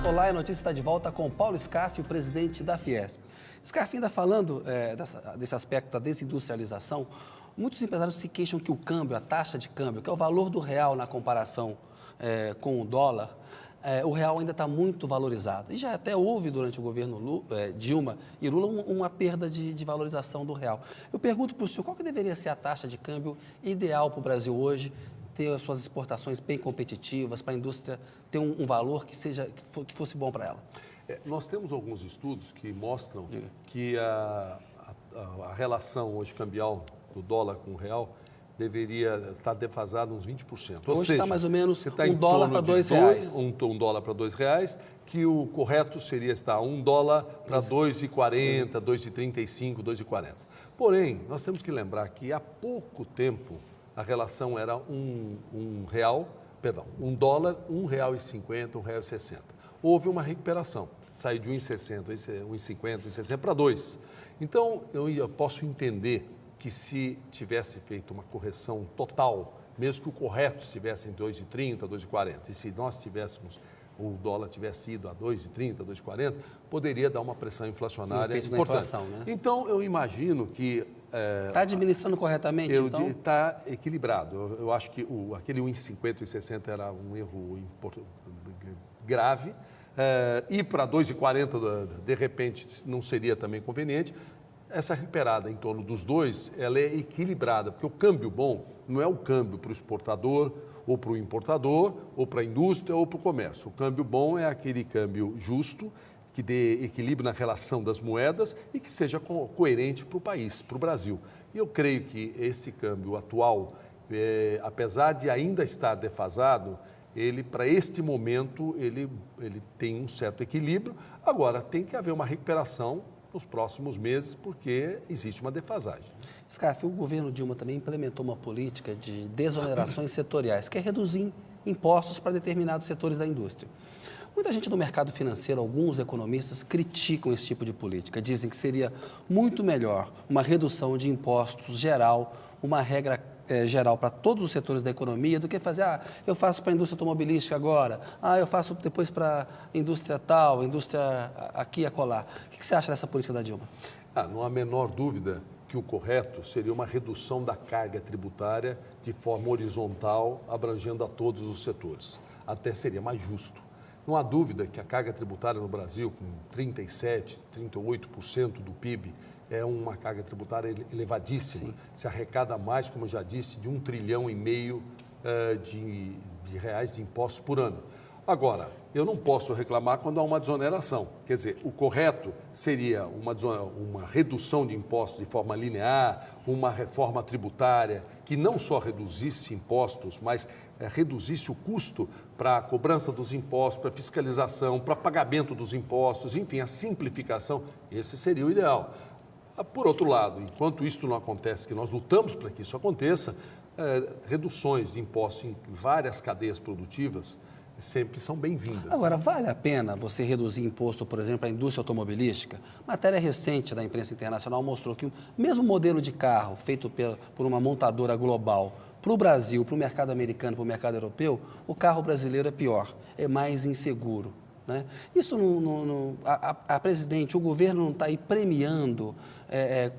Olá, a notícia está de volta com Paulo Scarfi, o presidente da Fiesp. Scarfi, ainda falando desse aspecto da desindustrialização, muitos empresários se queixam que o câmbio, a taxa de câmbio, que é o valor do real na comparação com o dólar, o real ainda está muito valorizado. E já até houve, durante o governo Dilma e Lula, uma perda de valorização do real. Eu pergunto para o senhor, qual que deveria ser a taxa de câmbio ideal para o Brasil hoje, ter as suas exportações bem competitivas, para a indústria ter um valor que fosse bom para ela? Nós temos alguns estudos que mostram que a relação hoje cambial do dólar com o real deveria estar defasada uns 20%. Hoje está mais ou menos um dólar para R$2. Um dólar para R$2, que o correto seria estar um dólar para R$2,40, R$2,35, R$2,40. Porém, nós temos que lembrar que há pouco tempo a relação era um dólar, R$1,50, R$1,60. Houve uma recuperação, saiu de 1,60, 1,50, 1,60 para 2. Então, eu posso entender que se tivesse feito uma correção total, mesmo que o correto estivesse em 2,30, 2,40, e se nós tivéssemos, o dólar tivesse ido a 2,30, 2,40, poderia dar uma pressão inflacionária importante. Inflação, né? Então, eu imagino que... Está administrando corretamente, então? Está equilibrado. Eu acho que aquele 1,50, 1,60 era um erro grave. Ir para 2,40, de repente, não seria também conveniente. Essa recuperada em torno dos dois, ela é equilibrada, porque o câmbio bom não é o câmbio para o exportador, ou para o importador, ou para a indústria, ou para o comércio. O câmbio bom é aquele câmbio justo, que dê equilíbrio na relação das moedas e que seja coerente para o país, para o Brasil. E eu creio que esse câmbio atual, apesar de ainda estar defasado, ele, para este momento, ele tem um certo equilíbrio. Agora, tem que haver uma recuperação nos próximos meses, porque existe uma defasagem. Scarfi, o governo Dilma também implementou uma política de desonerações setoriais, que é reduzir impostos para determinados setores da indústria. Muita gente do mercado financeiro, alguns economistas, criticam esse tipo de política. Dizem que seria muito melhor uma redução de impostos geral, uma regra geral para todos os setores da economia, do que fazer, eu faço para a indústria automobilística agora, eu faço depois para a indústria tal, indústria aqui e acolá. O que você acha dessa política da Dilma? Não há a menor dúvida que o correto seria uma redução da carga tributária de forma horizontal, abrangendo a todos os setores. Até seria mais justo. Não há dúvida que a carga tributária no Brasil, com 37%, 38% do PIB, é uma carga tributária elevadíssima. Sim. Se arrecada mais, como eu já disse, de 1,5 trilhão de reais de impostos por ano. Agora, eu não posso reclamar quando há uma desoneração. Quer dizer, o correto seria uma redução de impostos de forma linear, uma reforma tributária que não só reduzisse impostos, mas reduzisse o custo para a cobrança dos impostos, para a fiscalização, para pagamento dos impostos, enfim, a simplificação. Esse seria o ideal. Por outro lado, enquanto isso não acontece, que nós lutamos para que isso aconteça, reduções de impostos em várias cadeias produtivas sempre são bem-vindas. Agora, vale a pena você reduzir imposto, por exemplo, à indústria automobilística? Matéria recente da imprensa internacional mostrou que o mesmo modelo de carro feito por uma montadora global para o Brasil, para o mercado americano, para o mercado europeu, o carro brasileiro é pior, é mais inseguro. Né? Isso a presidente, o governo não está aí premiando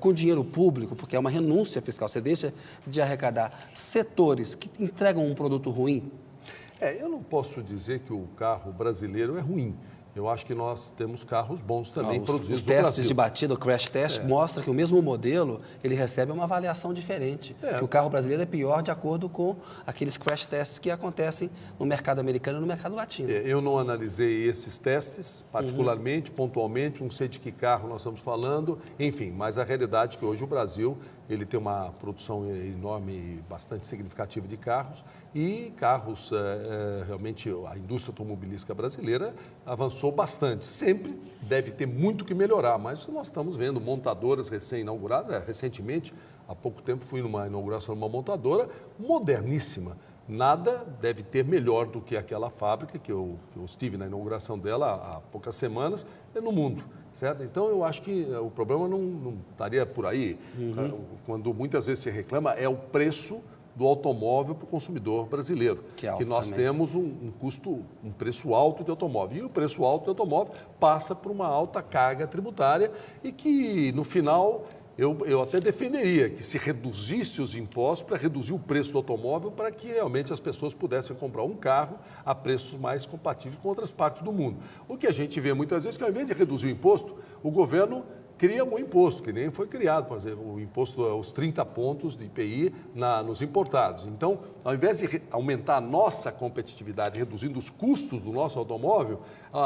com dinheiro público, porque é uma renúncia fiscal, você deixa de arrecadar setores que entregam um produto ruim? Eu não posso dizer que o carro brasileiro é ruim. Eu acho que nós temos carros bons também produzidos no Brasil. Os testes de batida, o crash test, mostra que o mesmo modelo, ele recebe uma avaliação diferente. Que o carro brasileiro é pior de acordo com aqueles crash tests que acontecem no mercado americano e no mercado latino. Eu não analisei esses testes, particularmente, pontualmente, não sei de que carro nós estamos falando, enfim, mas a realidade é que hoje o Brasil ele tem uma produção enorme e bastante significativa de carros e carros, realmente, a indústria automobilística brasileira avançou bastante. Sempre deve ter muito que melhorar, mas nós estamos vendo montadoras recém-inauguradas. Recentemente, há pouco tempo, fui numa inauguração de uma montadora moderníssima. Nada deve ter melhor do que aquela fábrica que eu estive na inauguração dela há poucas semanas no mundo. Certo? Então, eu acho que o problema não estaria por aí. Quando muitas vezes se reclama, é o preço do automóvel para o consumidor brasileiro. Que nós também temos um preço alto de automóvel. E o preço alto de automóvel passa por uma alta carga tributária e que, no final, eu até defenderia que se reduzisse os impostos para reduzir o preço do automóvel para que realmente as pessoas pudessem comprar um carro a preços mais compatíveis com outras partes do mundo. O que a gente vê muitas vezes é que, ao invés de reduzir o imposto, o governo cria um imposto, que nem foi criado, por exemplo, o imposto aos 30 pontos de IPI nos importados. Então, ao invés de aumentar a nossa competitividade, reduzindo os custos do nosso automóvel,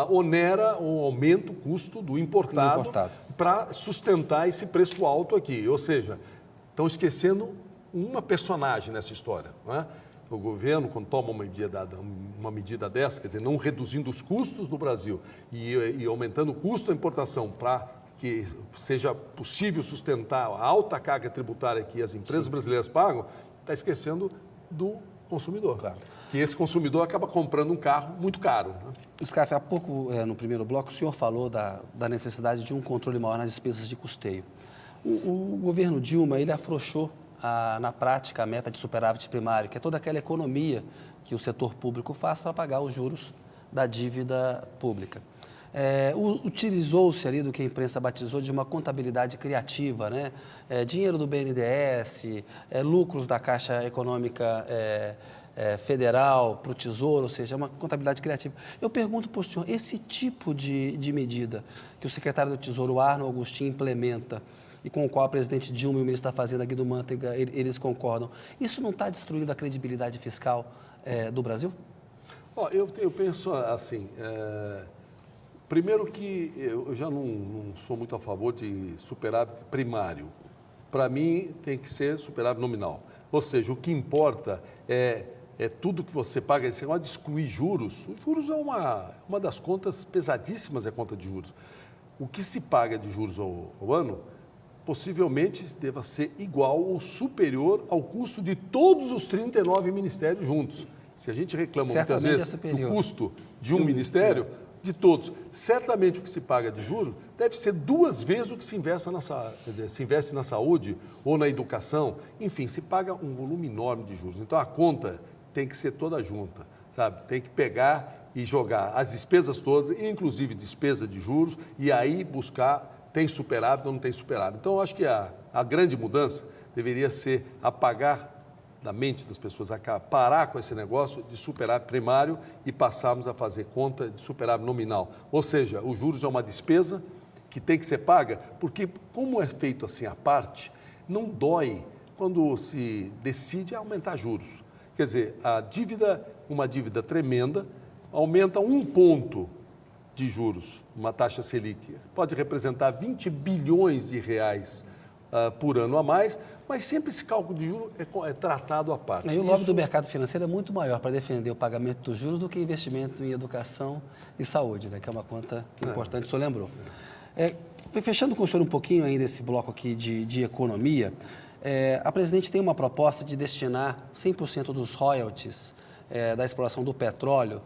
onera ou aumenta o custo do importado. Para sustentar esse preço alto aqui. Ou seja, estão esquecendo uma personagem nessa história, não é? O governo, quando toma uma medida dessa, quer dizer, não reduzindo os custos no Brasil e aumentando o custo da importação para que seja possível sustentar a alta carga tributária que as empresas brasileiras pagam, está esquecendo do consumidor. Claro. Que esse consumidor acaba comprando um carro muito caro. Né? Scarfe, há pouco, no primeiro bloco, o senhor falou da necessidade de um controle maior nas despesas de custeio. O governo Dilma, ele afrouxou, na prática, a meta de superávit primário, que é toda aquela economia que o setor público faz para pagar os juros da dívida pública. Utilizou-se ali do que a imprensa batizou de uma contabilidade criativa, né? Dinheiro do BNDES, lucros da Caixa Econômica Federal para o Tesouro, ou seja, uma contabilidade criativa. Eu pergunto para o senhor, esse tipo de medida que o secretário do Tesouro, Arno Augustin, implementa e com o qual a presidente Dilma e o ministro da Fazenda, Guido Mantega, eles concordam, isso não está destruindo a credibilidade fiscal do Brasil? Eu penso assim... Primeiro que eu já não sou muito a favor de superávit primário. Para mim, tem que ser superávit nominal. Ou seja, o que importa é tudo que você paga. Você pode excluir juros. Os juros é uma das contas pesadíssimas, é a conta de juros. O que se paga de juros ao ano, possivelmente deva ser igual ou superior ao custo de todos os 39 ministérios juntos. Se a gente reclama muitas vezes do custo de um ministério... de todos. Certamente o que se paga de juros deve ser 2 vezes o que se investe na saúde ou na educação. Enfim, se paga um volume enorme de juros. Então, a conta tem que ser toda junta, sabe? Tem que pegar e jogar as despesas todas, inclusive despesa de juros, e aí buscar tem superávit ou não tem superávit. Então, eu acho que a grande mudança deveria ser apagar da mente das pessoas, parar com esse negócio de superávit primário e passarmos a fazer conta de superávit nominal. Ou seja, os juros é uma despesa que tem que ser paga, porque como é feito assim à parte, não dói quando se decide aumentar juros. Quer dizer, uma dívida tremenda, aumenta 1 ponto de juros, uma taxa Selic, pode representar 20 bilhões de reais por ano a mais, mas sempre esse cálculo de juros é tratado à parte. E o lobby do mercado financeiro é muito maior para defender o pagamento dos juros do que investimento em educação e saúde, né, que é uma conta importante, o senhor lembrou. Fechando com o senhor um pouquinho ainda esse bloco aqui de economia, a presidente tem uma proposta de destinar 100% dos royalties da exploração do petróleo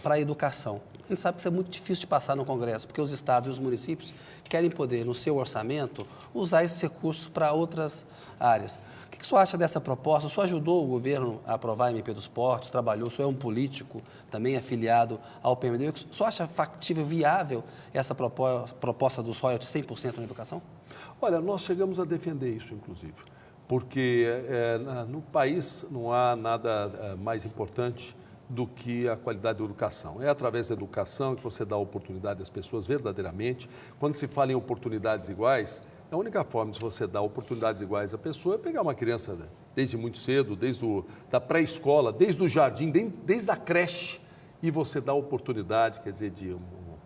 para a educação. A gente sabe que isso é muito difícil de passar no Congresso, porque os estados e os municípios querem poder, no seu orçamento, usar esse recurso para outras áreas. O que o senhor acha dessa proposta? O senhor ajudou o governo a aprovar a MP dos Portos, trabalhou, o senhor é um político também afiliado ao PMDB. O senhor acha factível, viável essa proposta dos royalties 100% na educação? Olha, nós chegamos a defender isso, inclusive, porque no país não há nada mais importante do que a qualidade da educação. É através da educação que você dá oportunidade às pessoas verdadeiramente. Quando se fala em oportunidades iguais, a única forma de você dar oportunidades iguais à pessoa é pegar uma criança desde muito cedo, desde da pré-escola, desde o jardim, desde a creche, e você dá oportunidade, quer dizer, de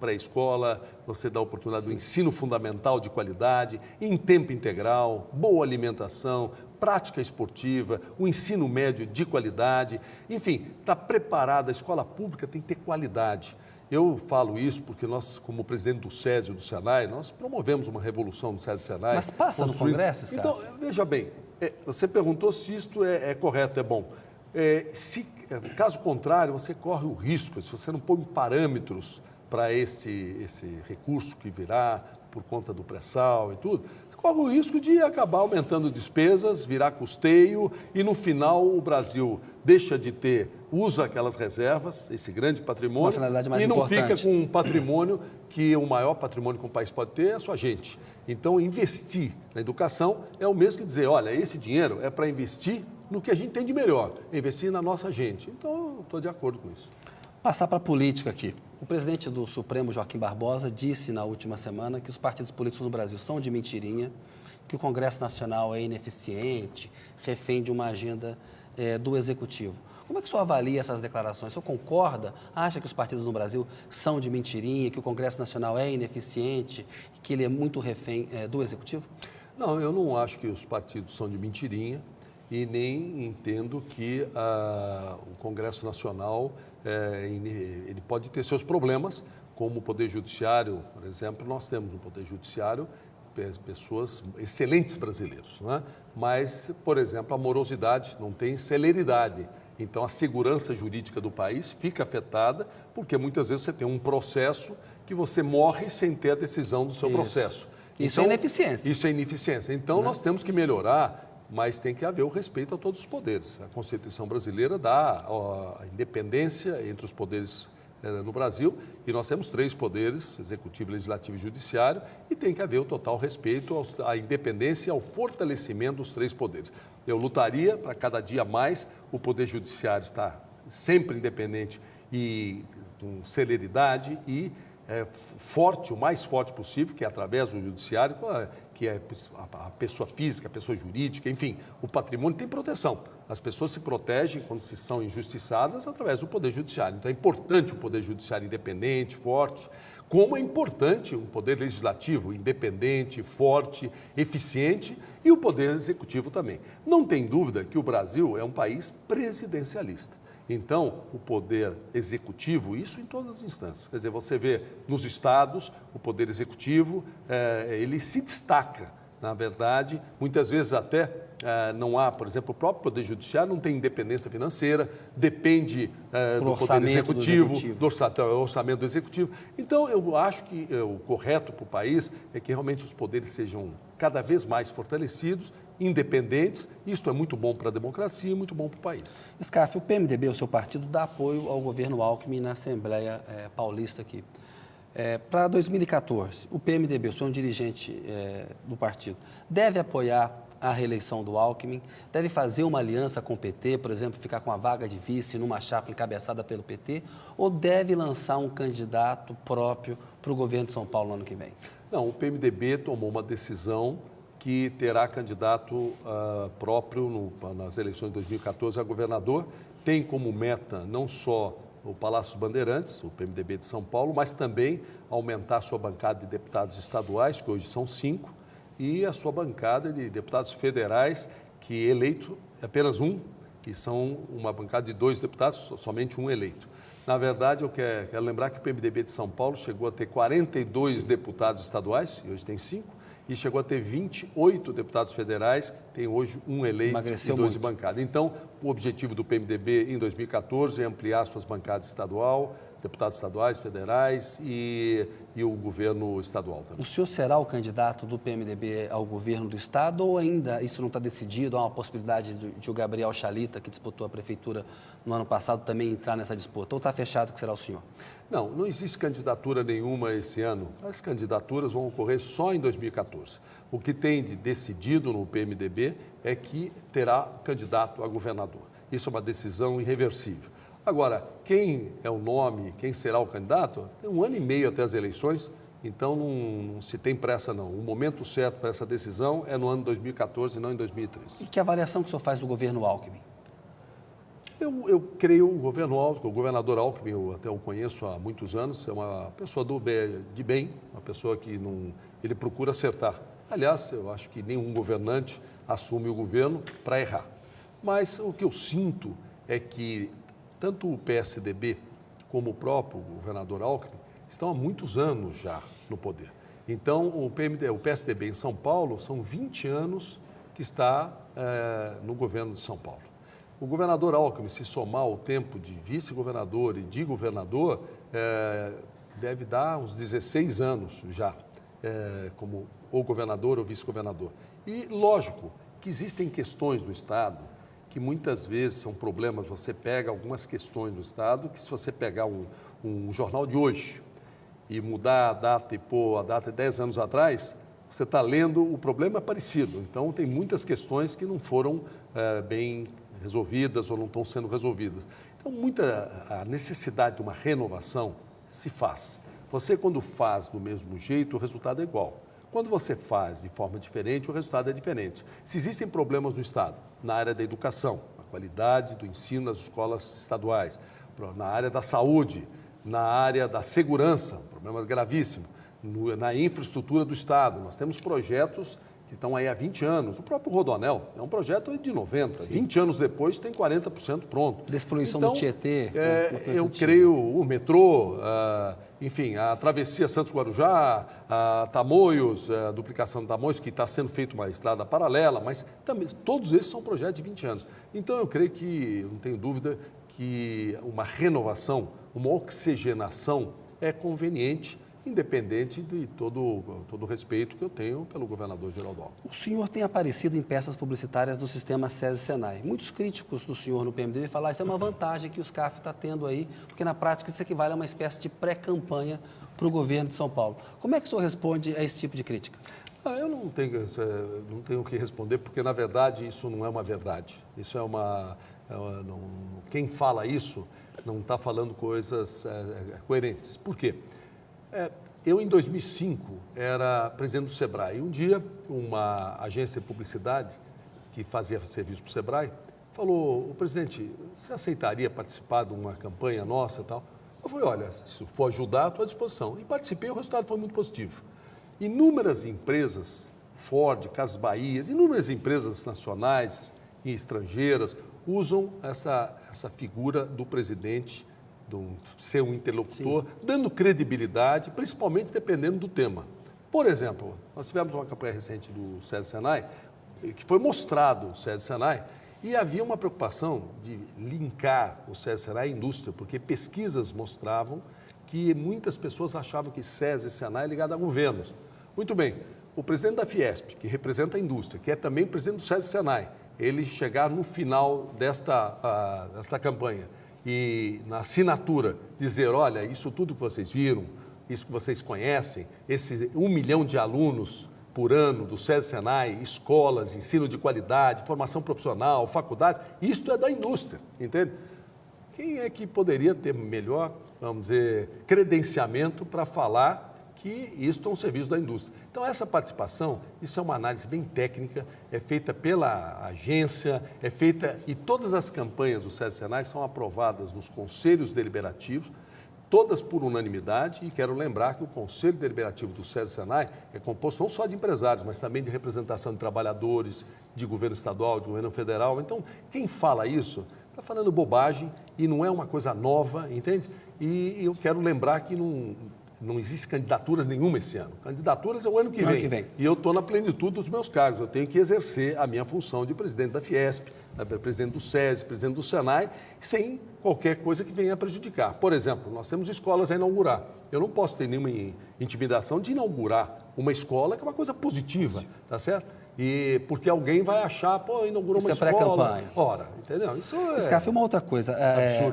pré-escola, você dá oportunidade do ensino fundamental de qualidade, em tempo integral, boa alimentação, prática esportiva, o ensino médio de qualidade, enfim, está preparada, a escola pública tem que ter qualidade. Eu falo isso porque nós, como presidente do SESI e do SENAI, nós promovemos uma revolução no SESI e SENAI. Mas passa no Congresso, cara? Então, veja bem, você perguntou se isto é correto, é bom. Caso contrário, você corre o risco, se você não põe parâmetros para esse recurso que virá por conta do pré-sal e tudo, corre o risco de acabar aumentando despesas, virar custeio e no final o Brasil deixa de ter, usa aquelas reservas, esse grande patrimônio, uma finalidade mais e não importante. fica com um patrimônio que o maior patrimônio que um país pode ter é a sua gente. Então, investir na educação é o mesmo que dizer, olha, esse dinheiro é para investir no que a gente tem de melhor, investir na nossa gente. Então, eu estou de acordo com isso. Passar para a política aqui. O presidente do Supremo, Joaquim Barbosa, disse na última semana que os partidos políticos no Brasil são de mentirinha, que o Congresso Nacional é ineficiente, refém de uma agenda do Executivo. Como é que o senhor avalia essas declarações? O senhor concorda? Acha que os partidos no Brasil são de mentirinha, que o Congresso Nacional é ineficiente, que ele é muito refém do Executivo? Não, eu não acho que os partidos são de mentirinha e nem entendo que o Congresso Nacional ele pode ter seus problemas, como o Poder Judiciário, por exemplo. Nós temos no Poder Judiciário pessoas, excelentes brasileiros, não é? Mas, por exemplo, a morosidade não tem celeridade. Então, a segurança jurídica do país fica afetada porque muitas vezes você tem um processo que você morre sem ter a decisão do seu processo. Isso então, é ineficiência. Isso é ineficiência. Então, nós temos que melhorar, mas tem que haver o respeito a todos os poderes. A Constituição brasileira dá a independência entre os poderes no Brasil e nós temos 3 poderes, executivo, legislativo e judiciário, e tem que haver o total respeito à independência e ao fortalecimento dos 3 poderes. Eu lutaria para cada dia mais o Poder Judiciário estar sempre independente e com celeridade e forte, o mais forte possível, que é através do Judiciário, que é a pessoa física, a pessoa jurídica, enfim, o patrimônio tem proteção. As pessoas se protegem quando se são injustiçadas através do Poder Judiciário. Então é importante o Poder Judiciário independente, forte, como é importante um Poder Legislativo independente, forte, eficiente e o Poder Executivo também. Não tem dúvida que o Brasil é um país presidencialista. Então, o Poder Executivo, isso em todas as instâncias. Quer dizer, você vê nos estados, o Poder Executivo, ele se destaca. Na verdade, muitas vezes até não há, por exemplo, o próprio Poder Judiciário não tem independência financeira, depende do Poder Executivo, do orçamento do Executivo. Então, eu acho que o correto para o país é que realmente os poderes sejam cada vez mais fortalecidos, independentes. Isto é muito bom para a democracia e muito bom para o país. Scarf, o PMDB, o seu partido, dá apoio ao governo Alckmin na Assembleia Paulista aqui. Para 2014, o PMDB, o senhor é um dirigente do partido, deve apoiar a reeleição do Alckmin? Deve fazer uma aliança com o PT, por exemplo, ficar com a vaga de vice numa chapa encabeçada pelo PT? Ou deve lançar um candidato próprio para o governo de São Paulo no ano que vem? Não, o PMDB tomou uma decisão que terá candidato próprio nas eleições de 2014 a governador. Tem como meta não só o Palácio dos Bandeirantes, o PMDB de São Paulo, mas também aumentar a sua bancada de deputados estaduais, que hoje são 5, e a sua bancada de deputados federais, que eleito é apenas um, que são uma bancada de 2 deputados, somente um eleito. Na verdade, eu quero lembrar que o PMDB de São Paulo chegou a ter 42 deputados estaduais, e hoje tem 5, e chegou a ter 28 deputados federais, tem hoje um eleito e 2 de bancada. Então, o objetivo do PMDB em 2014 é ampliar suas bancadas estadual, deputados estaduais, federais e o governo estadual também. O senhor será o candidato do PMDB ao governo do Estado ou ainda isso não está decidido? Há uma possibilidade de o Gabriel Chalita, que disputou a prefeitura no ano passado, também entrar nessa disputa? Ou está fechado que será o senhor? Não, não existe candidatura nenhuma esse ano. As candidaturas vão ocorrer só em 2014. O que tem de decidido no PMDB é que terá candidato a governador. Isso é uma decisão irreversível. Agora, quem é o nome, quem será o candidato, tem 1 ano e meio até as eleições, então não se tem pressa não. O momento certo para essa decisão é no ano 2014 e não em 2013. E que avaliação que o senhor faz do governo Alckmin? Eu creio o governador Alckmin, eu até o conheço há muitos anos, é uma pessoa de bem, uma pessoa que ele procura acertar. Aliás, eu acho que nenhum governante assume o governo para errar. Mas o que eu sinto é que tanto o PSDB como o próprio governador Alckmin estão há muitos anos já no poder. Então, o PSDB em São Paulo são 20 anos que está no governo de São Paulo. O governador Alckmin, se somar o tempo de vice-governador e de governador, deve dar uns 16 anos já. como ou governador ou vice-governador. E, lógico, que existem questões do Estado que muitas vezes são problemas. Você pega algumas questões do Estado que, se você pegar um jornal de hoje e mudar a data e pôr a data de 10 anos atrás, você está lendo, o problema é parecido. Então, tem muitas questões que não foram bem resolvidas ou não estão sendo resolvidas. Então, a necessidade de uma renovação se faz. Você, quando faz do mesmo jeito, o resultado é igual. Quando você faz de forma diferente, o resultado é diferente. Se existem problemas no Estado, na área da educação, a qualidade do ensino nas escolas estaduais, na área da saúde, na área da segurança, um problema gravíssimo, na infraestrutura do Estado, nós temos projetos que estão aí há 20 anos. O próprio Rodoanel é um projeto de 90. Sim. 20 anos depois tem 40% pronto. Despoluição do Tietê. Eu creio, o metrô, enfim, a travessia Santos-Guarujá, Tamoios, a duplicação de Tamoios, que está sendo feita uma estrada paralela, mas também todos esses são projetos de 20 anos. Então, eu creio que, não tenho dúvida, que uma renovação, uma oxigenação é conveniente, independente de todo o respeito que eu tenho pelo governador Geraldo Alckmin. O senhor tem aparecido em peças publicitárias do sistema SESI-Senai. Muitos críticos do senhor no PMDB falam que isso é uma vantagem que o SCAF está tendo aí, porque na prática isso equivale a uma espécie de pré-campanha para o governo de São Paulo. Como é que o senhor responde a esse tipo de crítica? Eu não tenho o que responder, porque na verdade isso não é uma verdade. Isso é quem fala isso não está falando coisas coerentes. Por quê? Eu, em 2005, era presidente do SEBRAE. Um dia, uma agência de publicidade que fazia serviço para o SEBRAE falou: presidente, você aceitaria participar de uma campanha nossa e tal? Eu falei: olha, se for ajudar, estou à disposição. E participei, o resultado foi muito positivo. Inúmeras empresas, Ford, Casas Bahia, inúmeras empresas nacionais e estrangeiras usam essa figura do presidente, ser um interlocutor, sim, dando credibilidade, principalmente dependendo do tema. Por exemplo, nós tivemos uma campanha recente do SESI-Senai, que foi mostrado o SESI-Senai, e havia uma preocupação de linkar o SESI-Senai à indústria, porque pesquisas mostravam que muitas pessoas achavam que SESI e Senai é ligado a governos. Muito bem, o presidente da Fiesp, que representa a indústria, que é também presidente do SESI-Senai, ele chegar no final desta campanha e na assinatura dizer: olha, isso tudo que vocês viram, isso que vocês conhecem, esse 1 milhão de alunos por ano do SESI-Senai, escolas, ensino de qualidade, formação profissional, faculdades, isto é da indústria, entende? Quem é que poderia ter melhor, vamos dizer, credenciamento para falar que isso é um serviço da indústria? Então, essa participação, isso é uma análise bem técnica, é feita pela agência, e todas as campanhas do SESI-Senai são aprovadas nos conselhos deliberativos, todas por unanimidade, e quero lembrar que o Conselho Deliberativo do SESI-Senai é composto não só de empresários, mas também de representação de trabalhadores, de governo estadual, de governo federal. Então, quem fala isso está falando bobagem e não é uma coisa nova, entende? E eu quero lembrar que não existe candidaturas nenhuma esse ano. Candidaturas é o ano que vem. E eu estou na plenitude dos meus cargos. Eu tenho que exercer a minha função de presidente da Fiesp, presidente do SESI, presidente do Senai, sem qualquer coisa que venha a prejudicar. Por exemplo, nós temos escolas a inaugurar. Eu não posso ter nenhuma intimidação de inaugurar uma escola, que é uma coisa positiva, tá certo? E porque alguém vai achar, inaugurou uma escola. Isso é pré-campanha. Ora, entendeu? Isso é... SCAF, uma outra coisa.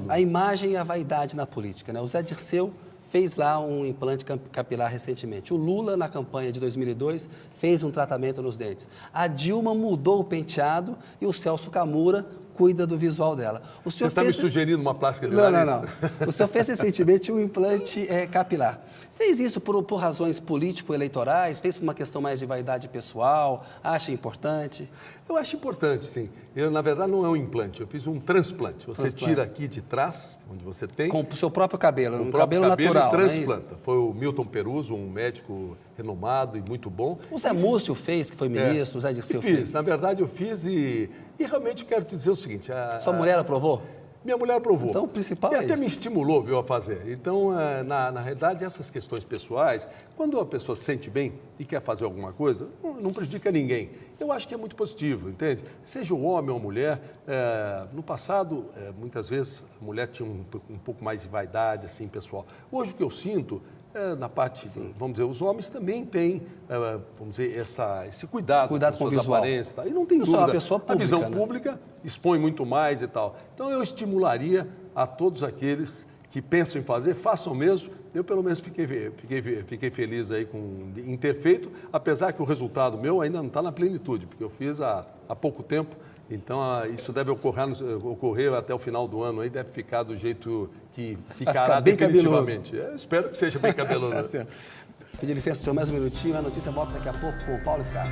A imagem e a vaidade na política, né? O Zé Dirceu fez lá um implante capilar recentemente. O Lula, na campanha de 2002, fez um tratamento nos dentes. A Dilma mudou o penteado e o Celso Camura cuida do visual dela. Você está me sugerindo uma plástica de nariz? Não. O senhor fez recentemente um implante capilar. Fez isso por razões político-eleitorais? Fez por uma questão mais de vaidade pessoal? Acha importante? Eu acho importante, sim. Na verdade, não é um implante, eu fiz um transplante. Você tira aqui de trás, onde você tem... Com o seu próprio cabelo, um cabelo natural, e transplanta. Foi o Milton Peruso, um médico renomado e muito bom. O Zé Múcio fez, que foi ministro, o Zé Dirceu fez. Na verdade, eu fiz e realmente quero te dizer o seguinte... Sua mulher aprovou? Minha mulher aprovou. Então, o principal e é até isso. Me estimulou, viu, a fazer. Então, na realidade, essas questões pessoais, quando a pessoa se sente bem e quer fazer alguma coisa, não prejudica ninguém. Eu acho que é muito positivo, entende? Seja o homem ou a mulher, no passado, muitas vezes, a mulher tinha um pouco mais de vaidade, assim, pessoal. Hoje, o que eu sinto na parte, vamos dizer, os homens também têm, vamos dizer, esse cuidado com suas visual. aparências. Tá? E não tem Eu dúvida, sou uma pessoa pública, a visão né? pública expõe muito mais e tal. Então, eu estimularia a todos aqueles que pensam em fazer, façam mesmo. Eu, pelo menos, fiquei feliz aí em ter feito, apesar que o resultado meu ainda não está na plenitude, porque eu fiz há pouco tempo. Então, isso deve ocorrer até o final do ano, aí deve ficar do jeito que ficará bem definitivamente. Eu espero que seja bem cabeludo. Tá certo. Pedir licença, senhor, mais um minutinho. A notícia volta daqui a pouco com o Paulo Scarpa.